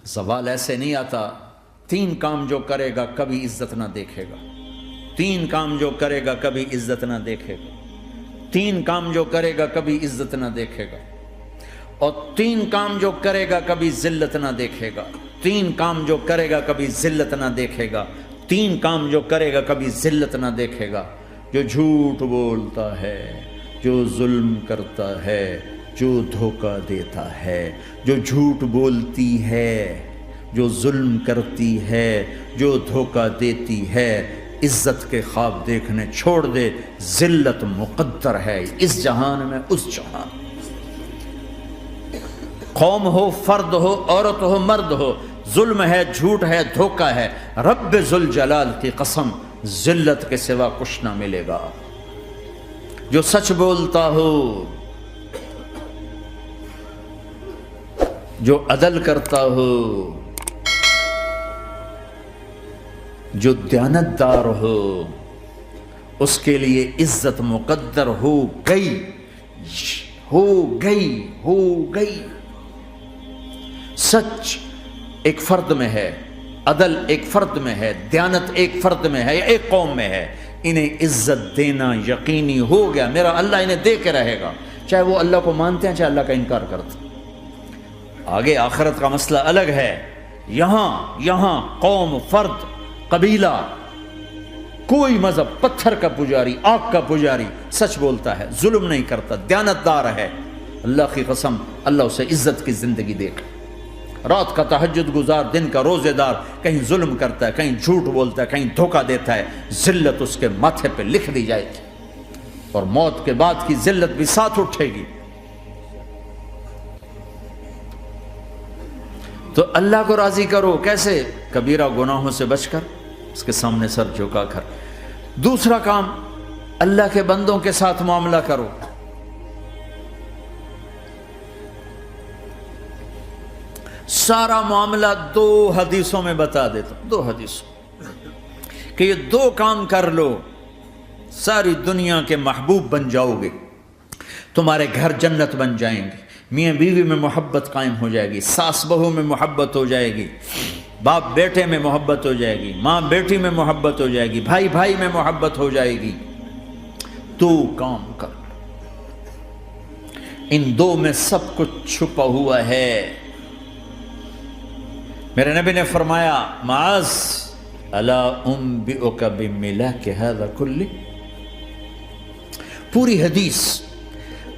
زوال ایسے نہیں آتا. 3 کام جو کرے گا کبھی عزت نہ دیکھے گا. 3 کام جو کرے گا کبھی عزت نہ دیکھے گا. 3 کام جو کرے گا کبھی عزت نہ دیکھے گا. اور 3 کام جو کرے گا کبھی ذلت نہ دیکھے گا. 3 کام جو کرے گا کبھی ذلت نہ دیکھے گا. 3 کام جو کرے گا کبھی ذلت نہ دیکھے گا. جو جھوٹ بولتا ہے، جو ظلم کرتا ہے، جو دھوکہ دیتا ہے. جو جھوٹ بولتی ہے، جو ظلم کرتی ہے، جو دھوکہ دیتی ہے، عزت کے خواب دیکھنے چھوڑ دے. ذلت مقدر ہے اس جہان میں اس جہان. قوم ہو، فرد ہو، عورت ہو، مرد ہو، ظلم ہے، جھوٹ ہے، دھوکہ ہے، رب ذوالجلال کی قسم ذلت کے سوا کچھ نہ ملے گا. جو سچ بولتا ہو، جو عدل کرتا ہو، جو دیانتدار ہو، اس کے لیے عزت مقدر ہو گئی، ہو گئی، ہو گئی. سچ ایک فرد میں ہے، عدل ایک فرد میں ہے، دیانت ایک فرد میں ہے یا ایک قوم میں ہے. انہیں عزت دینا یقینی ہو گیا. میرا اللہ انہیں دے کے رہے گا، چاہے وہ اللہ کو مانتے ہیں چاہے اللہ کا انکار کرتے ہیں. آگے آخرت کا مسئلہ الگ ہے. یہاں قوم، فرد، قبیلہ، کوئی مذہب، پتھر کا پجاری، آگ کا پجاری سچ بولتا ہے، ظلم نہیں کرتا، دیانتدار ہے، اللہ کی قسم اللہ اسے عزت کی زندگی دے گا. رات کا تہجد گزار، دن کا روزے دار، کہیں ظلم کرتا ہے، کہیں جھوٹ بولتا ہے، کہیں دھوکہ دیتا ہے، ذلت اس کے ماتھے پہ لکھ دی جائے گی اور موت کے بعد کی ذلت بھی ساتھ اٹھے گی. تو اللہ کو راضی کرو. کیسے؟ کبیرہ گناہوں سے بچ کر، اس کے سامنے سر جھکا کر. دوسرا کام، اللہ کے بندوں کے ساتھ معاملہ کرو. سارا معاملہ 2 حدیثوں میں بتا دیتا ہوں. 2 حدیثوں کہ یہ 2 کام کر لو، ساری دنیا کے محبوب بن جاؤ گے، تمہارے گھر جنت بن جائیں گے، میاں بیوی میں محبت قائم ہو جائے گی، ساس بہو میں محبت ہو جائے گی، باپ بیٹے میں محبت ہو جائے گی، ماں بیٹی میں محبت ہو جائے گی، بھائی بھائی میں محبت ہو جائے گی. 2 کام کر لو. ان 2 میں سب کچھ چھپا ہوا ہے. میرے نبی نے فرمایا معاذ الا انبئک بملاک ھذا کلہ. پوری حدیث.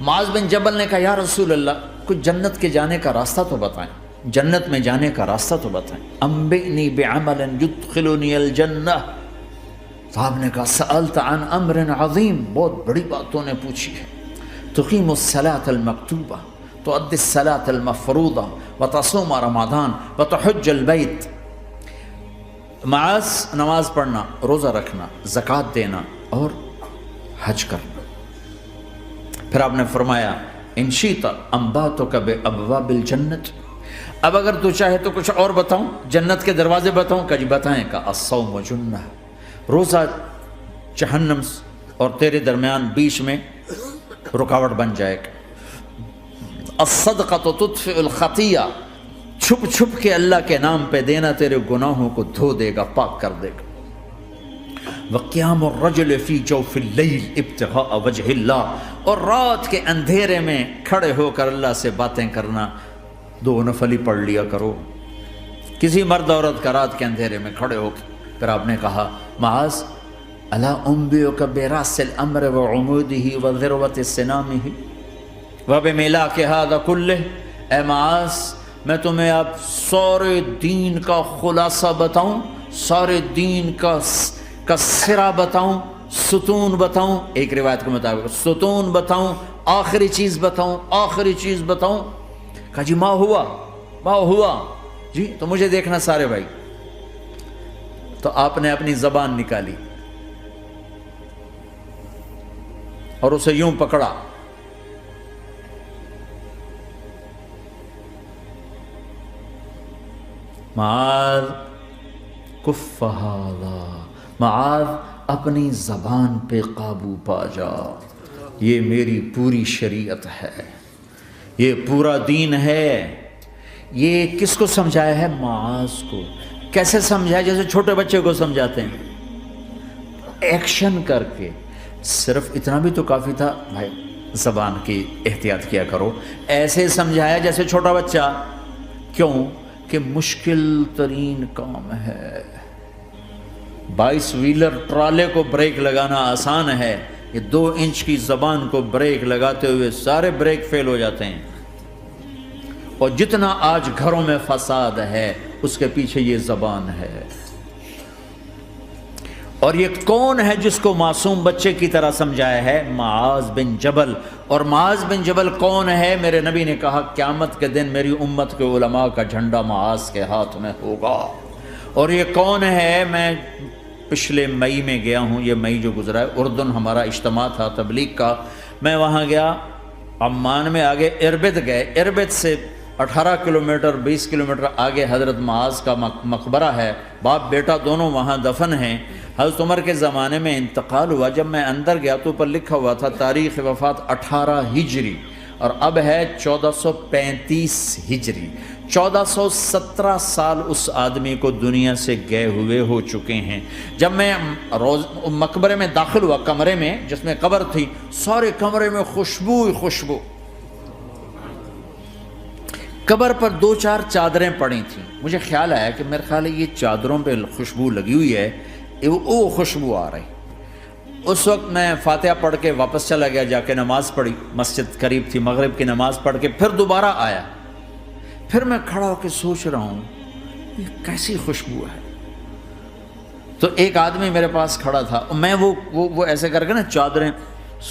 معاذ بن جبل نے کہا یا رسول اللہ کچھ جنت کے جانے کا راستہ تو بتائیں، جنت میں جانے کا راستہ تو بتائیں. انبئنی بعمل یدخلنی الجنہ. صاحب نے کہا سألت عن امر عظیم، بہت بڑی باتوں نے پوچھی ہے. تقیم الصلاۃ المکتوبہ، تؤدی الصلاۃ المفروضہ، وتصوم رمضان، وتحج البیت. معاذ نماز پڑھنا، روزہ رکھنا، زکوٰۃ دینا اور حج کرنا. پھر آپ نے فرمایا ان شئت انبأتک بابواب الجنت. اب اگر تو چاہے تو کچھ اور بتاؤں، جنت کے دروازے بتاؤں؟ کہ جی بتائیں. کا الصوم جنہ، روزہ جہنم اور تیرے درمیان بیچ میں رکاوٹ بن جائے گا. الصدقۃ تطفئ الخطیہ، چھپ چھپ کے اللہ کے نام پہ دینا تیرے گناہوں کو دھو دے گا، پاک کر دے گا. وقیام الرجل فی جوف اللیل ابتغاء وجہ اللہ، اور رات کے اندھیرے میں کھڑے ہو کر اللہ سے باتیں کرنا. 2 نفل ہی پڑھ لیا کرو، کسی مرد عورت کا رات کے اندھیرے میں کھڑے ہو کے. پھر آپ نے کہا معاذ الا انبئک براس الامر وعمودہ وذروۃ سنامہ وبملاک ھذا کلہ. اے معاذ میں تمہیں اب سارے دین کا خلاصہ بتاؤں، سارے دین کا سرا بتاؤں، ستون بتاؤں، ایک روایت کے مطابق ستون بتاؤں، آخری چیز بتاؤں، آخری چیز بتاؤں. کہا جی ما ہوا جی تو مجھے دیکھنا سارے بھائی. تو آپ نے اپنی زبان نکالی اور اسے یوں پکڑا، معاذ کف ھذا، معاذ اپنی زبان پہ قابو پا جا، یہ میری پوری شریعت ہے، یہ پورا دین ہے، یہ کس کو سمجھایا ہے؟ معاذ کو۔ کیسے سمجھایا؟ جیسے چھوٹے بچے کو سمجھاتے ہیں، ایکشن کر کے۔ صرف اتنا بھی تو کافی تھا، بھائی زبان کی احتیاط کیا کرو، ایسے سمجھایا جیسے چھوٹا بچہ۔ کیوں کہ مشکل ترین کام ہے۔ 22 ویلر ٹرالے کو بریک لگانا آسان ہے، یہ 2 انچ کی زبان کو بریک لگاتے ہوئے سارے بریک فیل ہو جاتے ہیں۔ اور جتنا آج گھروں میں فساد ہے اس کے پیچھے یہ زبان ہے۔ اور یہ کون ہے جس کو معصوم بچے کی طرح سمجھایا ہے؟ معاذ بن جبل۔ اور معاذ بن جبل کون ہے؟ میرے نبی نے کہا قیامت کے دن میری امت کے علماء کا جھنڈا معاذ کے ہاتھ میں ہوگا۔ اور یہ کون ہے؟ میں پچھلے مئی میں گیا ہوں، یہ مئی جو گزرا ہے، اردن ہمارا اجتماع تھا تبلیغ کا، میں وہاں گیا، عمان میں آگے اربد گئے، اربد سے 18 کلومیٹر 20 کلومیٹر آگے حضرت معاذ کا مقبرہ ہے، باپ بیٹا دونوں وہاں دفن ہیں۔ حضرت عمر کے زمانے میں انتقال ہوا، جب میں اندر گیا تو اوپر لکھا ہوا تھا تاریخ وفات 18 ہجری، اور اب ہے 1435 ہجری۔ 1417 سال اس آدمی کو دنیا سے گئے ہوئے ہو چکے ہیں۔ جب میں مقبرے میں داخل ہوا، کمرے میں جس میں قبر تھی، سارے کمرے میں خوشبو ہی خوشبو۔ قبر پر 2-4 چادریں پڑی تھیں، مجھے خیال آیا کہ میرے خیال ہے یہ چادروں پہ خوشبو لگی ہوئی ہے، وہ خوشبو آ رہی۔ اس وقت میں فاتحہ پڑھ کے واپس چلا گیا، جا کے نماز پڑھی، مسجد قریب تھی، مغرب کی نماز پڑھ کے پھر دوبارہ آیا۔ پھر میں کھڑا ہو کے سوچ رہا ہوں یہ کیسی خوشبو ہے۔ تو ایک آدمی میرے پاس کھڑا تھا، میں وہ ایسے کر کے نا چادریں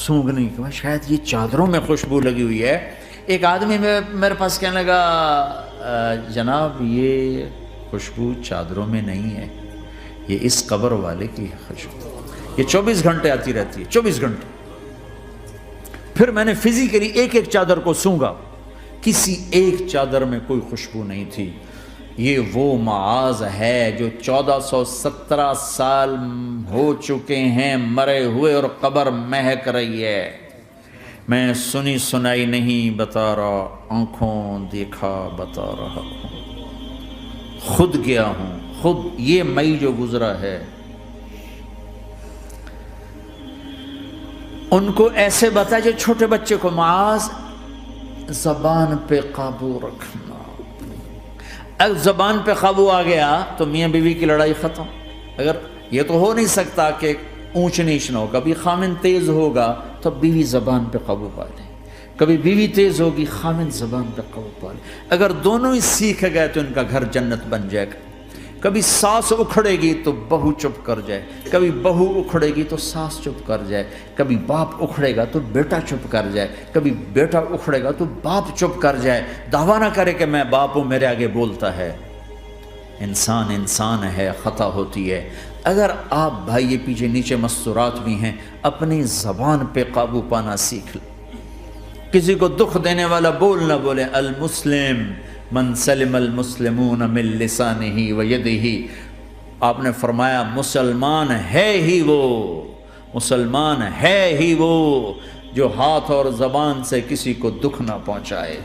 سونگنے کی، شاید یہ چادروں میں خوشبو لگی ہوئی ہے۔ ایک آدمی میرے پاس کہنے لگا جناب یہ خوشبو چادروں میں نہیں ہے، یہ اس قبر والے کی خوشبو، یہ 24 گھنٹے آتی رہتی ہے، 24 گھنٹے۔ پھر میں نے فزیکلی ایک چادر کو سونگا، کسی ایک چادر میں کوئی خوشبو نہیں تھی۔ یہ وہ معاذ ہے جو 1417 سال ہو چکے ہیں مرے ہوئے، اور قبر مہک رہی ہے۔ میں سنی سنائی نہیں بتا رہا، آنکھوں دیکھا بتا رہا ہوں، خود گیا ہوں، خود یہ مئی جو گزرا ہے۔ ان کو ایسے بتا جو چھوٹے بچے کو، معاذ زبان پہ قابو رکھنا۔ اگر زبان پہ قابو آ گیا تو میاں بیوی کی لڑائی ختم۔ اگر یہ تو ہو نہیں سکتا کہ اونچ نیچ نہ ہو، کبھی خامن تیز ہوگا تو بیوی زبان پہ قابو پا لے، کبھی بیوی تیز ہوگی خامن زبان پہ قابو پا لے۔ اگر دونوں ہی سیکھ گئے تو ان کا گھر جنت بن جائے گا۔ کبھی ساس اکھڑے گی تو بہو چپ کر جائے، کبھی بہو اکھڑے گی تو ساس چپ کر جائے، کبھی باپ اکھڑے گا تو بیٹا چپ کر جائے، کبھی بیٹا اکھڑے گا تو باپ چپ کر جائے، دعویٰ نہ کرے کہ میں باپ ہوں میرے آگے بولتا ہے۔ انسان انسان ہے، خطا ہوتی ہے۔ اگر آپ بھائی یہ پیچھے نیچے مستورات بھی ہیں، اپنی زبان پہ قابو پانا سیکھ لیں۔ کسی کو دکھ دینے والا بول نہ بولے۔ المسلم من سلم المسلمون من لسانہ و یدہ، آپ نے فرمایا مسلمان ہے ہی وہ، مسلمان ہے ہی وہ جو ہاتھ اور زبان سے کسی کو دکھ نہ پہنچائے۔